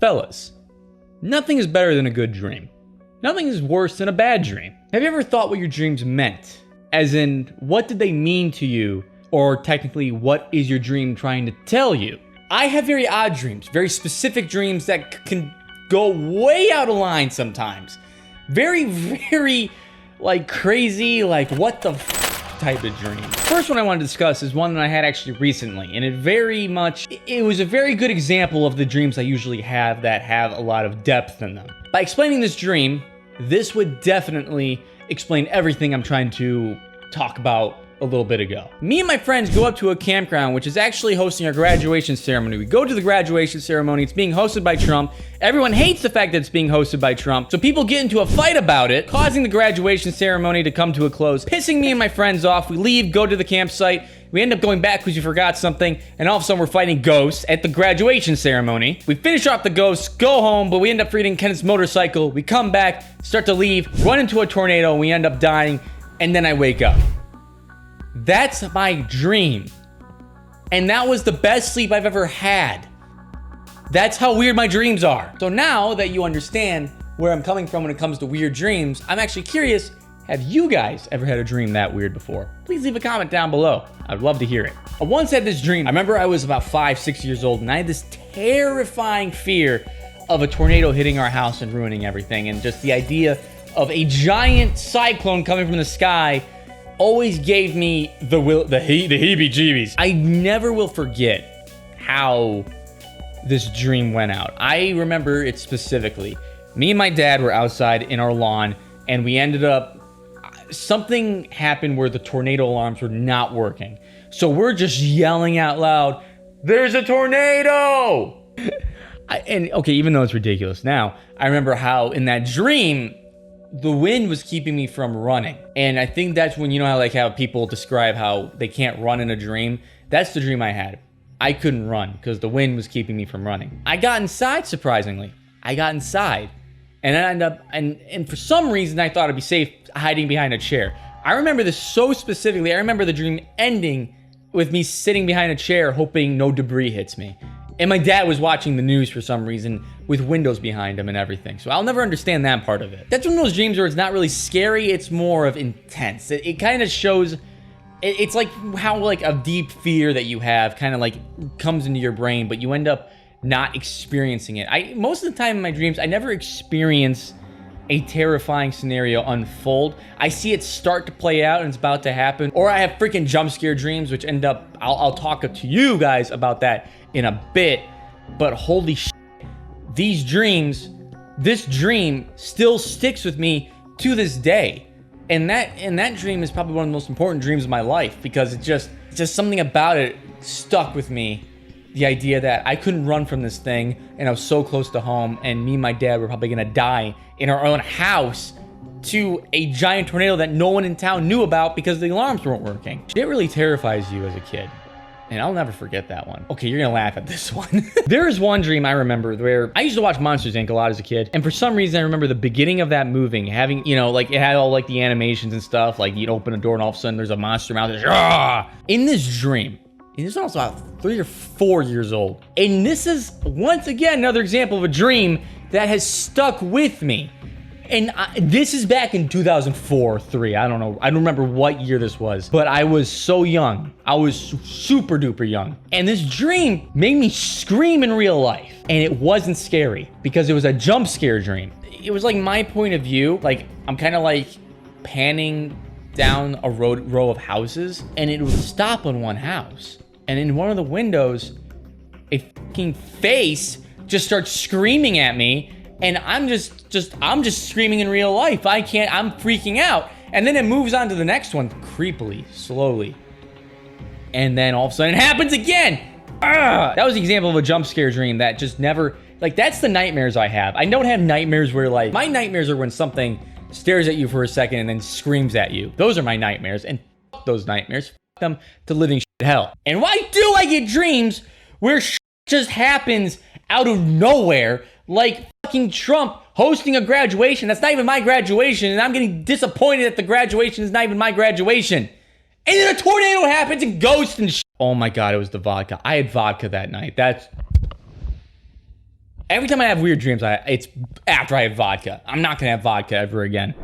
Fellas, nothing is better than a good dream. Nothing is worse than a bad dream. Have you ever thought what your dreams meant? As in, what did they mean to you? Or technically, what is your dream trying to tell you? I have very odd dreams, very specific dreams that can go way out of line sometimes. Very, very, like, crazy, like, what the type of dream. First one I want to discuss is one that I had actually recently, and it was a very good example of the dreams I usually have that have a lot of depth in them. By explaining this dream, this would definitely explain everything I'm trying to talk about a little bit ago. Me and my friends go up to a campground which is actually hosting our graduation ceremony. We go to the graduation ceremony. It's being hosted by Trump. Everyone hates the fact that it's being hosted by Trump, so people get into a fight about it, causing the graduation ceremony to come to a close, pissing me and my friends off. We leave, go to the campsite. We end up going back because you forgot something, and all of a sudden we're fighting ghosts at the graduation ceremony. We finish off the ghosts, go home, but we end up freeing Kenneth's motorcycle. We come back, start to leave, run into a tornado, and we end up dying, and then I wake up. That's my dream. And that was the best sleep I've ever had. That's how weird my dreams are. So now that you understand where I'm coming from when it comes to weird dreams, I'm actually curious, have you guys ever had a dream that weird before? Please leave a comment down below. I'd love to hear it. I once had this dream. I remember I was about 5-6 years old, and I had this terrifying fear of a tornado hitting our house and ruining everything. And just the idea of a giant cyclone coming from the sky always gave me the heebie-jeebies. I never will forget how this dream went out. I remember it specifically. Me and my dad were outside in our lawn, and we ended up, something happened where the tornado alarms were not working. So we're just yelling out loud, "There's a tornado!" And okay, even though it's ridiculous now, I remember how in that dream, the wind was keeping me from running. And I think that's when, you know how like how people describe how they can't run in a dream? That's the dream I had. I couldn't run because the wind was keeping me from running. I got inside, surprisingly. I got inside. And then I ended up, and for some reason I thought I'd be safe hiding behind a chair. I remember this so specifically. I remember the dream ending with me sitting behind a chair hoping no debris hits me. And my dad was watching the news for some reason with windows behind him and everything. So I'll never understand that part of it. That's one of those dreams where it's not really scary. It's more of intense. It kind of shows, it's like how like a deep fear that you have kind of like comes into your brain, but you end up not experiencing it. Most of the time in my dreams, I never experience a terrifying scenario unfold. I see it start to play out and it's about to happen. Or I have freaking jump scare dreams, which end up, I'll talk to you guys about that in a bit. But holy shit, these dreams, this dream still sticks with me to this day. And that dream is probably one of the most important dreams of my life because it's just something about it stuck with me. The idea that I couldn't run from this thing and I was so close to home and me and my dad were probably gonna die in our own house to a giant tornado that no one in town knew about because the alarms weren't working. It really terrifies you as a kid. And I'll never forget that one. Okay, you're gonna laugh at this one. There is one dream I remember where I used to watch Monsters, Inc. a lot as a kid. And for some reason, I remember the beginning of that movie having, you know, like it had all like the animations and stuff. Like you'd open a door and all of a sudden there's a monster mouth. In this dream, and this was about 3 or 4 years old. And this is, once again, another example of a dream that has stuck with me. And this is back in 2004, 3. I don't know. I don't remember what year this was. But I was so young. I was super duper young. And this dream made me scream in real life. And it wasn't scary because it was a jump scare dream. It was like my point of view. Like, I'm kind of like panning down a row of houses. And it would stop on one house. And in one of the windows, a fucking face just starts screaming at me. And I'm just screaming in real life. I'm freaking out. And then it moves on to the next one creepily, slowly. And then all of a sudden it happens again. That was the example of a jump scare dream that just never, like that's the nightmares I have. I don't have nightmares where like, my nightmares are when something stares at you for a second and then screams at you. Those are my nightmares. And those nightmares, them to living hell. And why do I get dreams where just happens out of nowhere, like fucking Trump hosting a graduation that's not even my graduation, and I'm getting disappointed that the graduation is not even my graduation, and then a tornado happens and ghosts and oh my god, it was the vodka. I had vodka that night. Every time I have weird dreams, it's after I have vodka. I'm not gonna have vodka ever again.